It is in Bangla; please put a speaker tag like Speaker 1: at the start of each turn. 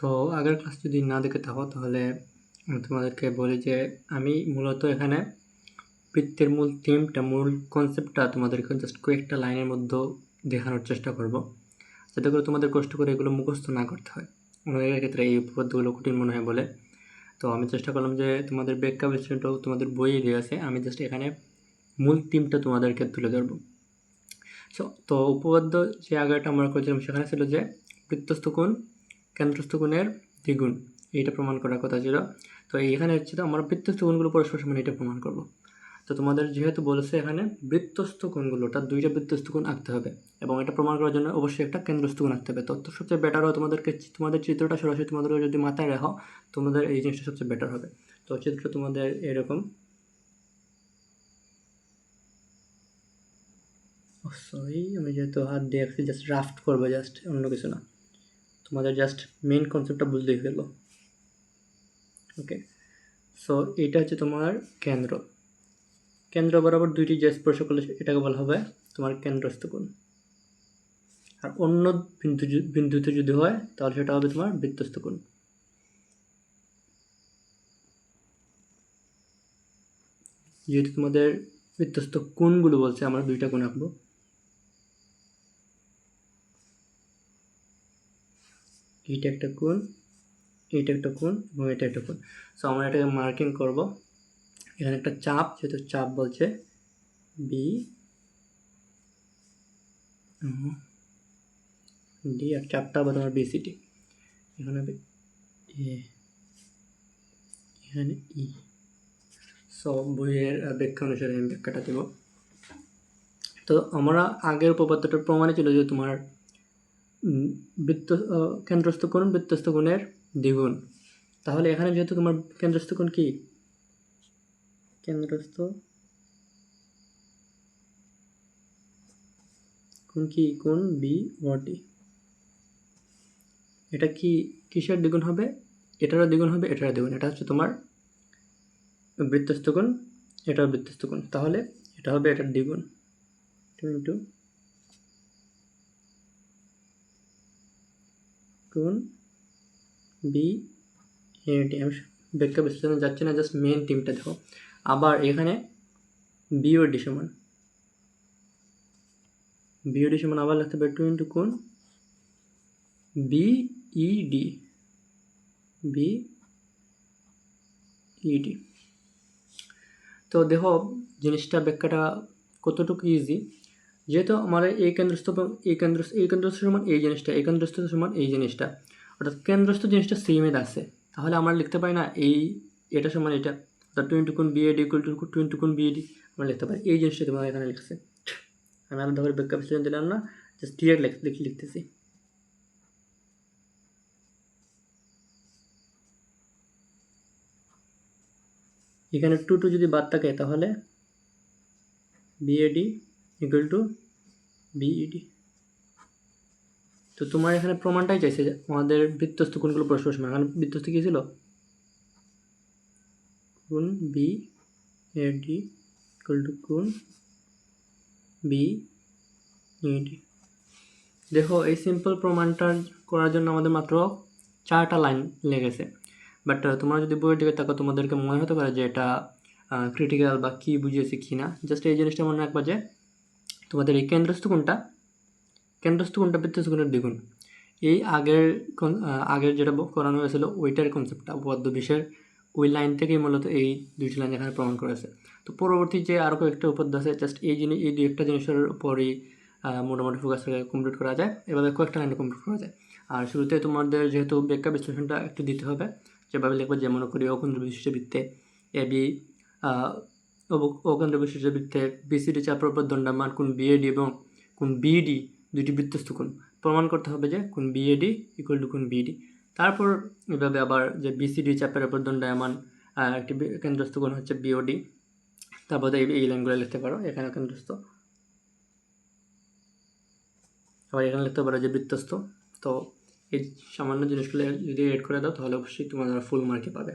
Speaker 1: তো আগের ক্লাস যদি না দেখে থাকো তাহলে আমি তোমাদেরকে বলি যে আমি মূলত এখানে বৃত্তের মূল থিমটা, মূল কনসেপ্টটা তোমাদেরকে জাস্ট কয়েকটা লাইনের মধ্যে দেখানোর চেষ্টা করব, যাতে করে তোমাদের কষ্ট করে এগুলো মুখস্থ না করতে হয়। অনেকের ক্ষেত্রে এই উপপাদ্যগুলো কঠিন মনে হয় বলে। তো আমি চেষ্টা করলাম যে তোমাদের ব্যাখ্যা বিশ্লেষণটাও তোমাদের বইয়ে দেওয়া আছে, আমি জাস্ট এখানে মূল থিমটা তোমাদেরকে তুলে ধরবো। তো উপপাদ্য যে আগেটা আমরা করেছিলাম সেখানে ছিল যে বৃত্তস্থ কোণ কেন্দ্রস্থ কোণের দ্বিগুণ, এইটা প্রমাণ করার কথা ছিল। তো এখানে হচ্ছে তো আমরা বৃত্তস্থ কোণগুলো পরস্পর সমান এটা প্রমাণ করব। তো তোমাদের যেহেতু বলেছে এখানে বৃত্তস্থ কোণগুলো, অর্থাৎ দুইটা বৃত্তস্থ কোণ আঁকতে হবে এবং এটা প্রমাণ করার জন্য অবশ্যই একটা কেন্দ্রস্থ কোণ আঁকতে হবে। তো সবচেয়ে বেটার হয় তোমাদের চিত্রটা সরাসরি তোমাদের যদি মাথায় রাখো, তোমাদের এই জিনিসটা সবচেয়ে বেটার হবে। তো চিত্র তোমাদের এরকম, সরি আমি যেহেতু হাত দিয়ে আঁকছি, জাস্ট রাফট করবো, জাস্ট অন্য কিছু না, তোমাদের জাস্ট মেইন কনসেপ্টটা বুঝতেই ফেলবো। ওকে, সো এটা হচ্ছে তোমার কেন্দ্র বরাবর দুইটি যে স্পর্শ করলে এটাকে বলা হবে তোমার কেন্দ্রস্থ কোণ। আর অন্য বিন্দুতে যদি হয় তাহলে সেটা হবে তোমার বৃত্তস্থ কোণ। যেহেতু তোমাদের বৃত্তস্থ কোণগুলো বলছে, আমরা দুইটা কোণ আঁকবো। এইটা একটা কোণ, এইটা একটা কোণ এবং এটা একটা কোণ। সো আমরা এটাকে মার্কিং করব। এখানে একটা চাপ, যেহেতু চাপ বলছে বি ডি, আর চাপটা হবে তোমার বিসিডি। এখানে হবে এ, এখানে ই। সো বইয়ের ব্যাখ্যা অনুসারে আমি ব্যাখ্যাটা দেব। তো আমরা আগের উপপাদ্যটার প্রমাণে ছিল যে তোমার কেন্দ্রস্থ কোণ বৃত্তস্থ কোণের দ্বিগুণ। তাহলে এখানে যেহেতু তোমার কেন্দ্রস্থ কোণ কি, কেন্দ্রস্থ কোণ কি, কোণ বি ও ডি। এটা কি কিসের দ্বিগুণ হবে? এটারও দ্বিগুণ হবে, এটারও দ্বিগুণ। এটা হচ্ছে তোমার বৃত্তস্থ কোণ, এটাও বৃত্তস্থ কোণ, তাহলে এটা হবে এটার দ্বিগুণ, 2 ইন্টু কোণ বি এ ডি। আমি ব্যাখ্যা বিশ্লেষণে যাচ্ছি না, জাস্ট মেন টিমটা দেখো। আবার এখানে বি ও ডি সমান, বি ও ডি সমান আবার লিখতে হবে 2 ইন্টু কোণ B E D, B E D. তো দেখো জিনিসটা ব্যাখ্যাটা কতটুকু ইজি। যেহেতু আমার এই কেন্দ্রস্থ সমান এই জিনিসটা, এই কেন্দ্রস্থ সমান এই জিনিসটা, অর্থাৎ কেন্দ্রস্থ জিনিসটা সেমই আছে, তাহলে আমরা লিখতে পারি না এটা সমান এটা, অর্থাৎ 2 ইন্টু কোণ বিএডি ইকুয়াল টু 2 ইন্টু কোণ বিএডি আমরা লিখতে পারি। এই জিনিসটা তোমার এখানে লিখছে, আমি আলাদা করে ব্যাখ্যা বিশ্লেষণ দিলাম না, জাস্ট ডিরেক্ট লিখতেছি। এখানে 2 যদি বাদ থাকে তাহলে বিএডি ইকুয়াল টু বিইডি। তো তোমার এখানে প্রমাণটাই চাইছে যে আমাদের বৃত্তস্থ কোণগুলো পরস্পর সমান। এখানে বৃত্তস্থ কি ছিল, কোণ B A D equal to কোণ বি ই ডি। দেখো এই সিম্পল প্রমাণটা করার জন্য আমাদের মাত্র 4টা লাইন লেগেছে, বাট তোমরা যদি বইয়ের দিকে তাকাও তোমাদেরকে মনে হতে পারে যে এটা ক্রিটিক্যাল বা কী বুঝিয়েছে কি না। জাস্ট এই জিনিসটা মনে রাখবা যে তোমাদের এই কেন্দ্রস্থ কোণটা বৃত্তস্থ কোণের দ্বিগুণ। এই আগের যেটা করানো হয়েছিল ওইটার কনসেপ্টটা উপপাদ্য বিশের ওই লাইন থেকেই মূলত এই দুইটি লাইন এখানে প্রমাণ করেছে। তো পরবর্তী যে আরও কয়েকটা উপপাদ্য আছে, জাস্ট এই দুই একটা জিনিসের উপরই মোটামুটি ফোকাস করে কমপ্লিট করা যায়, এভাবে কয়েকটা লাইনে কমপ্লিট করা যায়। আর শুরুতে তোমাদের যেহেতু ব্যাখ্যা বিশ্লেষণটা একটু দিতে হবে, যেভাবে লিখবো যেমন করি অকেন্দ্র বিশিষ্ট বৃত্তে এ বি, অকেন্দ্র বিশিষ্ট বৃত্তে বিসিডি চাপের উপর দণ্ডায়মান কোণ বিএডি এবং কোণ বিডি দুইটি বৃত্তস্থ কোণ, প্রমাণ করতে হবে যে কোণ বিএডি ইকুয়াল টু কোণ বিডি। তারপর এভাবে আবার যে বিসিডি চাপের উপর দণ্ডায়মান একটি কেন্দ্রস্থ কোণ হচ্ছে বিওডি, তারপর এই লাইনগুলো লিখতে পারো, এখানে কেন্দ্রস্থ, আবার এখানে লিখতে পারো যে বৃত্তস্থ। তো এই সামান্য জিনিসগুলো যদি এড করে দাও তাহলে অবশ্যই তোমরা ফুল মার্কে পাবে।